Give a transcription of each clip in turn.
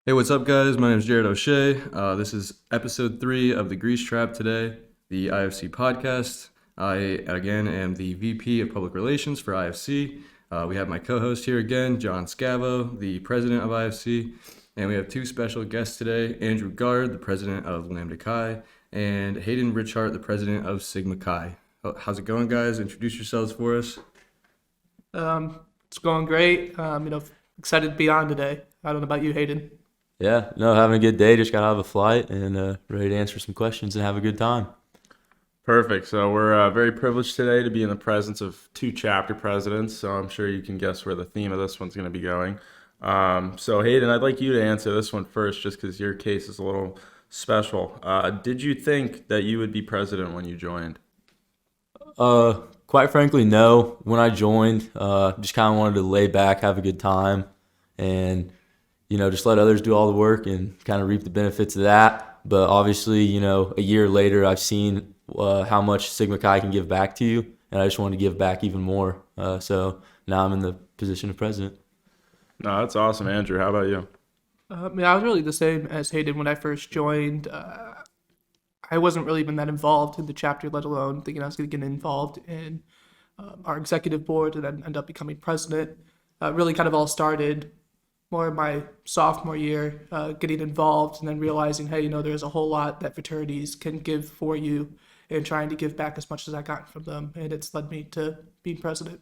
Hey, what's up, guys? My name is Jared O'Shea. This is episode 3 of the Grease Trap today, the IFC podcast. I, again, am the VP of Public Relations for IFC. We have my co host here again, John Scavo, the president of IFC. And we have two special guests today, Andrew Gard, the president of Lambda Chi, and Hayden Ritchhart, the president of Sigma Chi. How's it going, guys? Introduce yourselves for us. It's going great. Excited to be on today. I don't know about you, Hayden. Yeah, no, having a good day. Just got out of a flight and ready to answer some questions and have a good time. Perfect. So we're very privileged today to be in the presence of two chapter presidents. So I'm sure you can guess where the theme of this one's going to be going. So Hayden, I'd like you to answer this one first, just because your case is a little special. Did you think that you would be president when you joined? Quite frankly, no. When I joined, just kind of wanted to lay back, have a good time, and just let others do all the work and kind of reap the benefits of that. But obviously, a year later, I've seen how much Sigma Chi can give back to you, and I just wanted to give back even more. So now I'm in the position of president. No, that's awesome. Andrew, how about you? I was really the same as Hayden when I first joined. I wasn't really even that involved in the chapter, let alone thinking I was going to get involved in our executive board and then end up becoming president. Really kind of all started more in my sophomore year, getting involved and then realizing, hey, there's a whole lot that fraternities can give for you and trying to give back as much as I got from them. And it's led me to being president.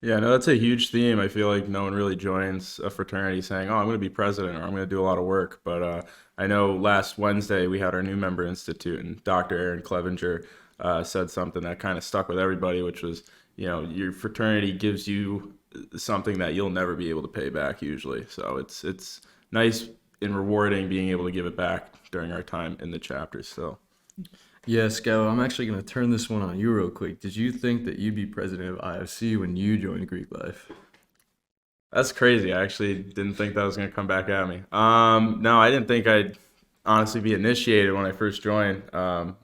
Yeah, no, that's a huge theme. I feel like no one really joins a fraternity saying, "Oh, I'm going to be president," or "I'm going to do a lot of work." But I know last Wednesday we had our new member institute, and Dr. Aaron Clevenger said something that kind of stuck with everybody, which was, your fraternity gives you something that you'll never be able to pay back usually. So it's nice and rewarding being able to give it back during our time in the chapters. So. Yeah, Scavo, I'm actually going to turn this one on you real quick. Did you think that you'd be president of IFC when you joined Greek life? That's crazy. I actually didn't think that was going to come back at me. No, I didn't think I'd honestly be initiated when I first joined.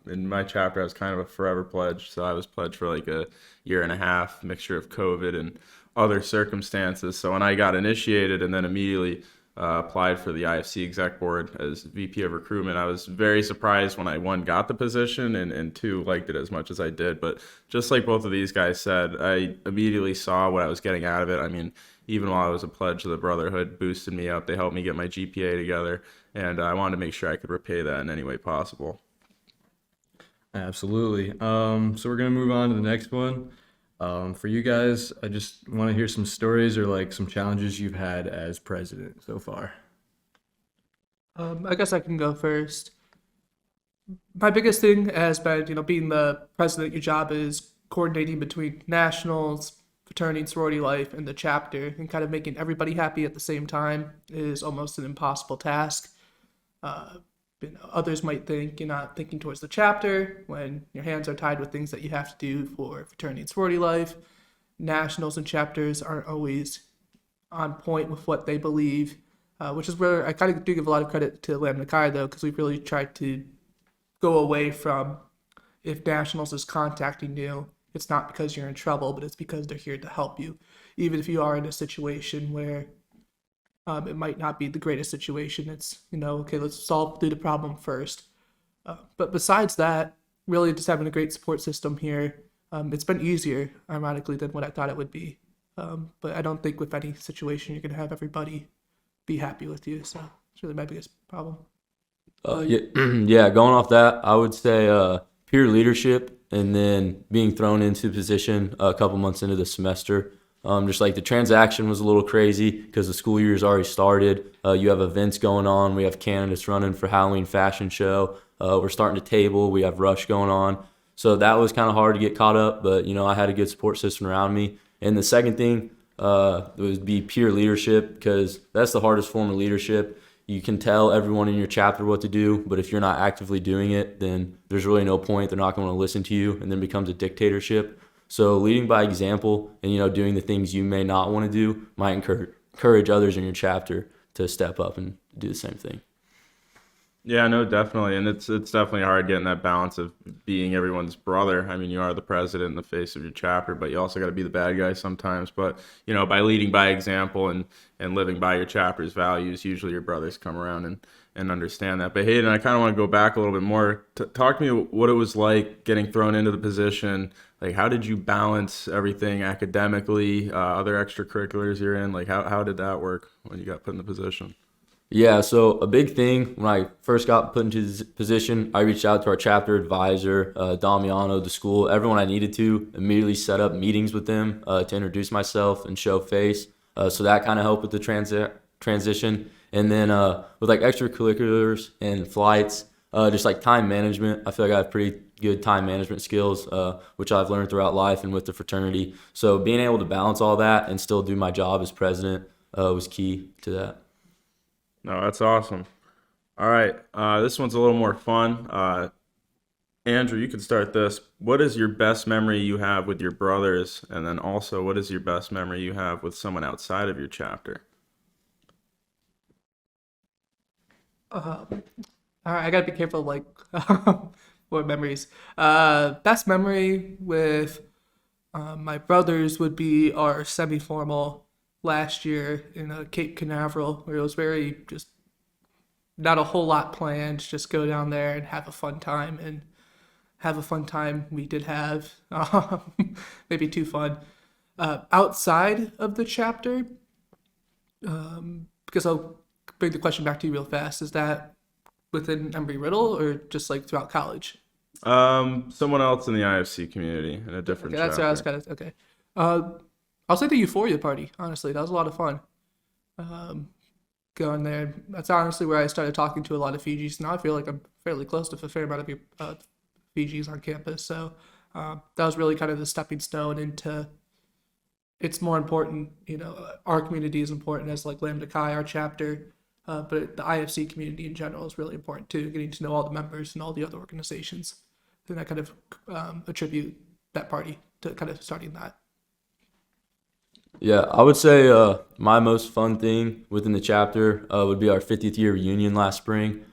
In my chapter, I was kind of a forever pledge. So I was pledged for like a year and a half, mixture of COVID and other circumstances. So when I got initiated and then immediately applied for the IFC exec board as VP of recruitment, I was very surprised when I, one, got the position and two, liked it as much as I did. But just like both of these guys said, I immediately saw what I was getting out of it. I mean, even while I was a pledge to the Brotherhood, boosted me up. They helped me get my GPA together, and I wanted to make sure I could repay that in any way possible. Absolutely. So we're going to move on to the next one. For you guys, I just want to hear some stories or like some challenges you've had as president so far. I guess I can go first. My biggest thing has been, being the president, your job is coordinating between nationals, fraternity and sorority life, and the chapter, and kind of making everybody happy at the same time is almost an impossible task. Uh, Others might think you're not thinking towards the chapter when your hands are tied with things that you have to do for fraternity and sorority life. Nationals and chapters aren't always on point with what they believe, which is where I kind of do give a lot of credit to Lambda Chi, though, because we've really tried to go away from if nationals is contacting you, it's not because you're in trouble, but it's because they're here to help you. Even if you are in a situation where it might not be the greatest situation. It's, okay, let's solve through the problem first. But besides that, really just having a great support system here, it's been easier, ironically, than what I thought it would be. But I don't think with any situation you're going to have everybody be happy with you. So it's really my biggest problem. Yeah, yeah, going off that, I would say peer leadership and then being thrown into position a couple months into the semester. Just like the transaction was a little crazy because the school year's already started. You have events going on. We have candidates running for Halloween fashion show. We're starting to table. We have rush going on. So that was kind of hard to get caught up, but I had a good support system around me. And the second thing would be peer leadership, because that's the hardest form of leadership. You can tell everyone in your chapter what to do, but if you're not actively doing it, then there's really no point. They're not going to listen to you, and then it becomes a dictatorship. So leading by example and, doing the things you may not want to do might encourage others in your chapter to step up and do the same thing. Yeah, no, definitely, and it's definitely hard getting that balance of being everyone's brother. I mean, you are the president and the face of your chapter, but you also got to be the bad guy sometimes. But by leading by example and living by your chapter's values, usually your brothers come around and understand that. But Hayden, I kind of want to go back a little bit more. Talk to me what it was like getting thrown into the position. Like, how did you balance everything academically, other extracurriculars you're in? Like, how did that work when you got put in the position? Yeah, so a big thing when I first got put into this position, I reached out to our chapter advisor, Damiano, the school, everyone I needed to, immediately set up meetings with them to introduce myself and show face. So that kind of helped with the transition. And then with like extracurriculars and flights, just like time management, I feel like I have pretty good time management skills, which I've learned throughout life and with the fraternity. So being able to balance all that and still do my job as president was key to that. No, that's awesome. All right, this one's a little more fun. Andrew, you could start this. What is your best memory you have with your brothers? And then also, what is your best memory you have with someone outside of your chapter? Um, all right, I gotta be careful, like, what memories. Best memory with my brothers would be our semi-formal last year in Cape Canaveral, where it was very just not a whole lot planned, just go down there and have a fun time and have a fun time. We did have maybe too fun. Outside of the chapter, because I'll bring the question back to you real fast, is that within Embry-Riddle or just like throughout college? Someone else in the IFC community in a different Okay, that's what I was chapter. kind of okay. Uh, I'll say the Euphoria party. Honestly, that was a lot of fun. Um, Going there. That's honestly where I started talking to a lot of Fijis. Now I feel like I'm fairly close to a fair amount of Fijis on campus. So that was really kind of the stepping stone into. It's more important, our community is important as like Lambda Chi, our chapter, but the IFC community in general is really important too. Getting to know all the members and all the other organizations. Then I kind of attribute that party to kind of starting that. Yeah, I would say my most fun thing within the chapter would be our 50th year reunion last spring.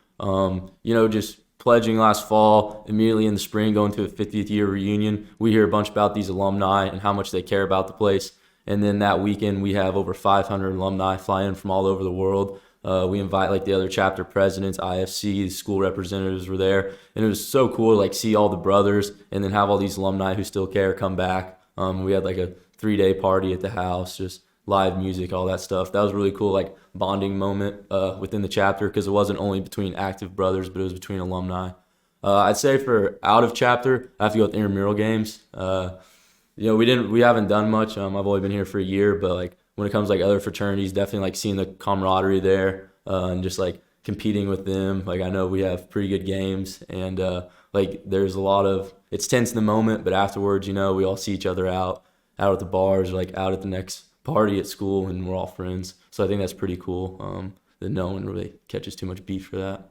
Just pledging last fall, immediately in the spring, going to a 50th year reunion. We hear a bunch about these alumni and how much they care about the place. And then that weekend, we have over 500 alumni fly in from all over the world. We invite like the other chapter presidents, IFC, school representatives were there. And it was so cool to like see all the brothers and then have all these alumni who still care come back. We had like a 3-day party at the house, just live music, all that stuff. That was really cool, like bonding moment within the chapter because it wasn't only between active brothers, but it was between alumni. I'd say for out of chapter, I have to go with intramural games. We haven't done much. I've only been here for a year, but like when it comes to like other fraternities, definitely like seeing the camaraderie there and just like competing with them. Like I know we have pretty good games and like there's a lot of it's tense in the moment, but afterwards, we all see each other out at the bars, or like out at the next party at school, and we're all friends. So I think that's pretty cool that no one really catches too much beef for that.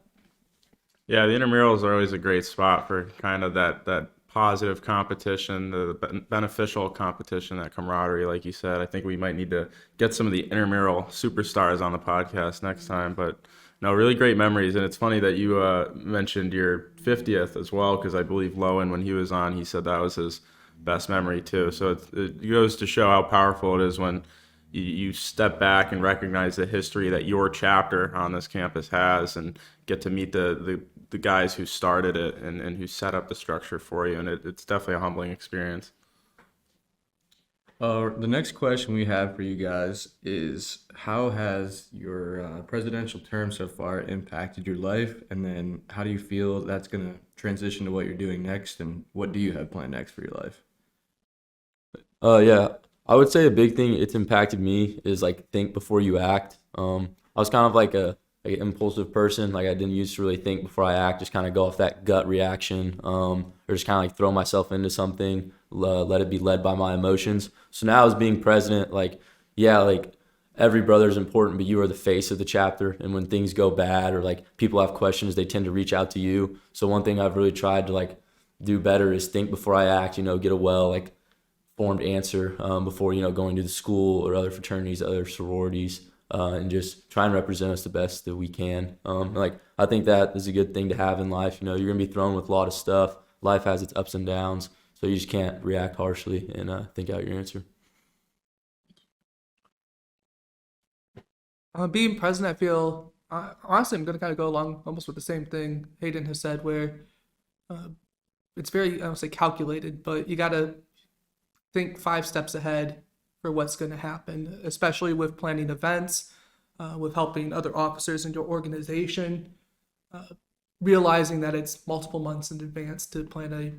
Yeah, the intramurals are always a great spot for kind of that positive competition, the beneficial competition, that camaraderie, like you said. I think we might need to get some of the intramural superstars on the podcast next time. But no, really great memories. And it's funny that you mentioned your 50th as well, because I believe Lowen, when he was on, he said that was his best memory too. So it goes to show how powerful it is when you step back and recognize the history that your chapter on this campus has and get to meet the guys who started it and who set up the structure for you. And it's definitely a humbling experience. The next question we have for you guys is how has your presidential term so far impacted your life? And then how do you feel that's going to transition to what you're doing next? And what do you have planned next for your life? Yeah, I would say a big thing it's impacted me is like think before you act. I was kind of like an impulsive person. Like I didn't used to really think before I act, just kind of go off that gut reaction, or just kind of like throw myself into something, let it be led by my emotions. So now as being president, like, yeah, like every brother is important, but you are the face of the chapter. And when things go bad or like people have questions, they tend to reach out to you. So one thing I've really tried to like do better is think before I act, get a formed answer before, going to the school or other fraternities, other sororities. and just try and represent us the best that we can. Like I think that is a good thing to have in life. You know, you're gonna be thrown with a lot of stuff. Life has its ups and downs, so you just can't react harshly and think out your answer. Being president, I feel honestly, I'm going to kind of go along almost with the same thing Hayden has said, where uh, it's very, I don't say calculated, but you got to think 5 steps ahead for what's going to happen, especially with planning events, with helping other officers in your organization, realizing that it's multiple months in advance to plan a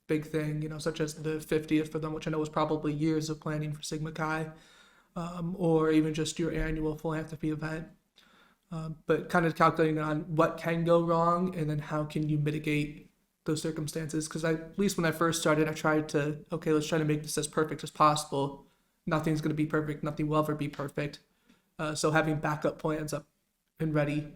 big thing, such as the 50th for them, which I know was probably years of planning for Sigma Chi, or even just your annual philanthropy event. But kind of calculating on what can go wrong and then how can you mitigate those circumstances. Because at least when I first started, I tried to, okay, let's try to make this as perfect as possible. Nothing's going to be perfect. Nothing will ever be perfect. So having backup plans up and ready,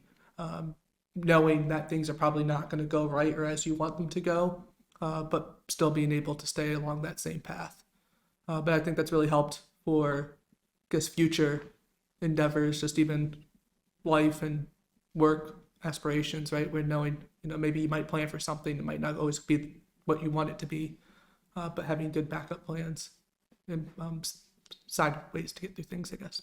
knowing that things are probably not going to go right or as you want them to go, but still being able to stay along that same path. But I think that's really helped for, I guess, future endeavors, just even life and work aspirations, right? Where knowing, maybe you might plan for something that might not always be what you want it to be, but having good backup plans and side ways to get through things, I guess.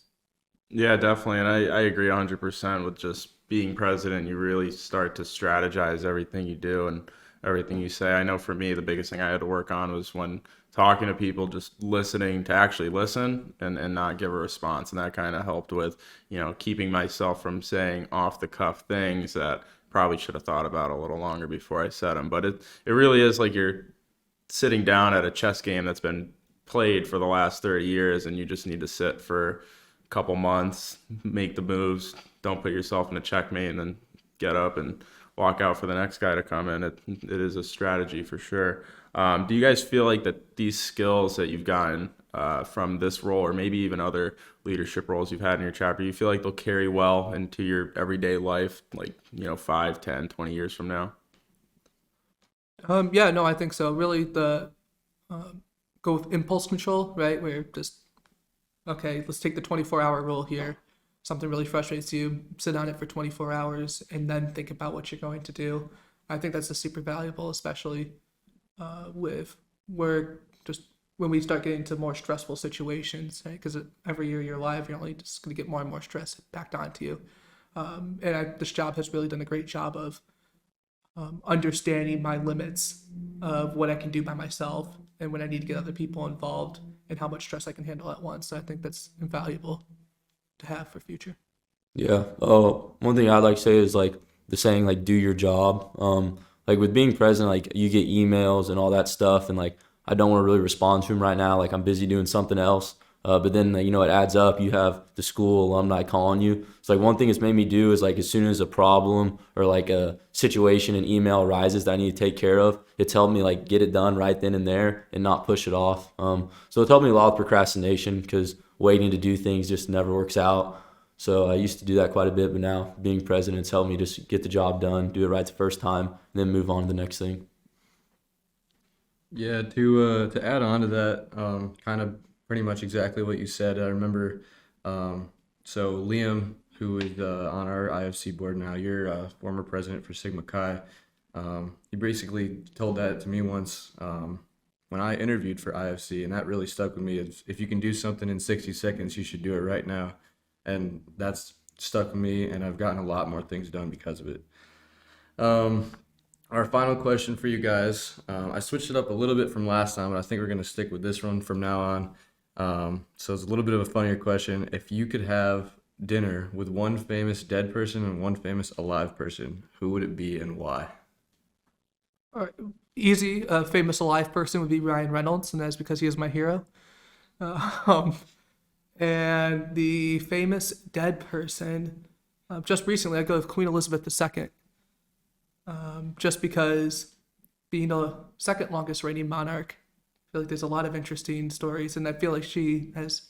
Yeah, definitely. And I agree 100% with just being president. You really start to strategize everything you do and everything you say. I know for me, the biggest thing I had to work on was when talking to people, just listening to actually listen and not give a response. And that kind of helped with, keeping myself from saying off the cuff things that probably should have thought about a little longer before I said them. But it really is like you're sitting down at a chess game that's been played for the last 30 years and you just need to sit for a couple months, make the moves, don't put yourself in a checkmate, and then get up and walk out for the next guy to come in. It is a strategy for sure. Do you guys feel like that these skills that you've gotten from this role, or maybe even other leadership roles you've had in your chapter, you feel like they'll carry well into your everyday life, like, 5, 10, 20 years from now? Yeah, no, I think so. Really, the go with impulse control, right? Where just, okay, let's take the 24-hour rule here. Something really frustrates you, sit on it for 24 hours, and then think about what you're going to do. I think that's super valuable, especially with where just when we start getting to more stressful situations, right? Because every year of your life, you're only just going to get more and more stress backed onto you. This job has really done a great job of understanding my limits of what I can do by myself and when I need to get other people involved and how much stress I can handle at once. So I think that's invaluable to have for future. Yeah. Oh, one thing I'd like to say is like the saying, like, do your job. Like with being president, like you get emails and all that stuff, and like I don't want to really respond to them right now. Like I'm busy doing something else. But then it adds up. You have the school alumni calling you. It's like one thing it's made me do is like as soon as a problem or like a situation, an email arises that I need to take care of, it's helped me like get it done right then and there and not push it off. So it's helped me a lot with procrastination because waiting to do things just never works out. So I used to do that quite a bit, but now being president's helped me just get the job done, do it right the first time, and then move on to the next thing. Yeah, to add on to that, kind of pretty much exactly what you said. I remember, so Liam, who is on our IFC board now, you're a former president for Sigma Chi. He basically told that to me once when I interviewed for IFC, and that really stuck with me. If you can do something in 60 seconds, you should do it right now. And that's stuck with me, and I've gotten a lot more things done because of it. Our final question for you guys, I switched it up a little bit from last time, but I think we're going to stick with this one from now on. So it's a little bit of a funnier question. If you could have dinner with one famous dead person and one famous alive person, who would it be and why? All right. Easy. A famous alive person would be Ryan Reynolds, and that's because he is my hero. And the famous dead person, just recently, I go with Queen Elizabeth II. Just because being the second longest reigning monarch, I feel like there's a lot of interesting stories, and I feel like she has,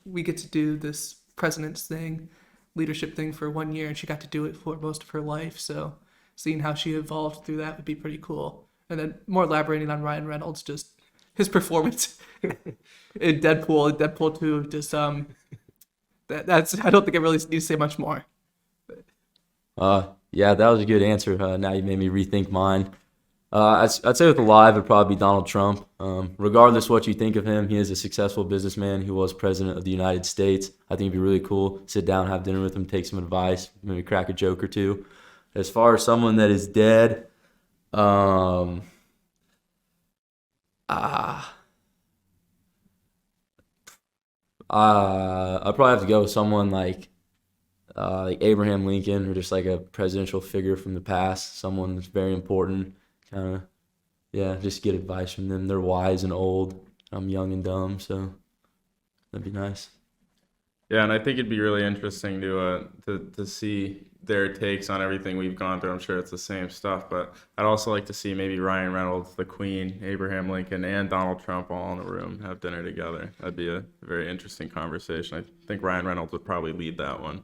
we get to do this president's thing, leadership thing for 1 year, and she got to do it for most of her life. So seeing how she evolved through that would be pretty cool. And then more elaborating on Ryan Reynolds, just his performance in Deadpool 2, just That's I don't think I really need to say much more. Yeah, that was a good answer. Now you made me rethink mine. I'd say with the live, it'd probably be Donald Trump. Regardless what you think of him, he is a successful businessman. He was president of the United States. I think it'd be really cool. Sit down, have dinner with him, take some advice, maybe crack a joke or two. As far as someone that is dead, I'll probably have to go with someone like Abraham Lincoln, or just like a presidential figure from the past, someone that's very important. Kind of, yeah, just get advice from them. They're wise and old. I'm young and dumb, so that'd be nice. Yeah, and I think it'd be really interesting to see their takes on everything we've gone through. I'm sure it's the same stuff, but I'd also like to see maybe Ryan Reynolds, the Queen, Abraham Lincoln, and Donald Trump all in a room have dinner together. That'd be a very interesting conversation. I think Ryan Reynolds would probably lead that one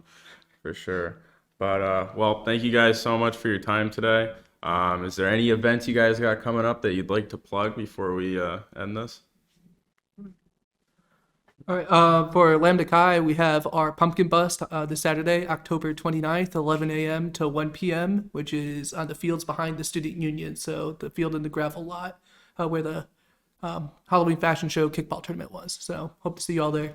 for sure. But well, thank you guys so much for your time today. Is there any events you guys got coming up that you'd like to plug before we end this? All right. For Lambda Chi, we have our pumpkin bust this Saturday, October 29th, 11 a.m. to 1 p.m., which is on the fields behind the student union. So the field in the gravel lot where the Halloween fashion show kickball tournament was. So hope to see you all there.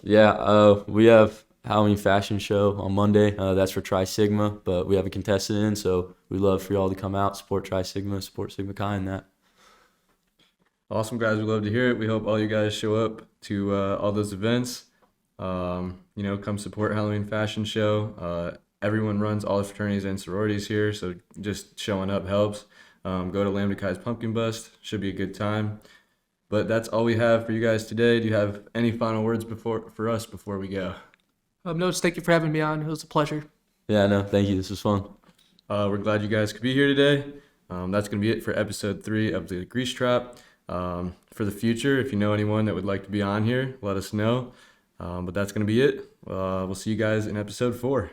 We have Halloween fashion show on Monday. That's for Tri Sigma, but we have a contestant in, so we'd love for y'all to come out, support Tri Sigma, support Sigma Chi in that. Awesome, guys. We love to hear it. We hope all you guys show up to all those events. Come support Halloween fashion show. Everyone runs all the fraternities and sororities here, so just showing up helps. Go to Lambda Chi's pumpkin bust. Should be a good time. But that's all we have for you guys today. Do you have any final words for us before we go? No, just thank you for having me on. It was a pleasure. Yeah, no, thank you. This was fun. We're glad you guys could be here today. That's going to be it for episode 3 of the Grease Trap. For the future, if you know anyone that would like to be on here, let us know. But that's going to be it. We'll see you guys in episode 4.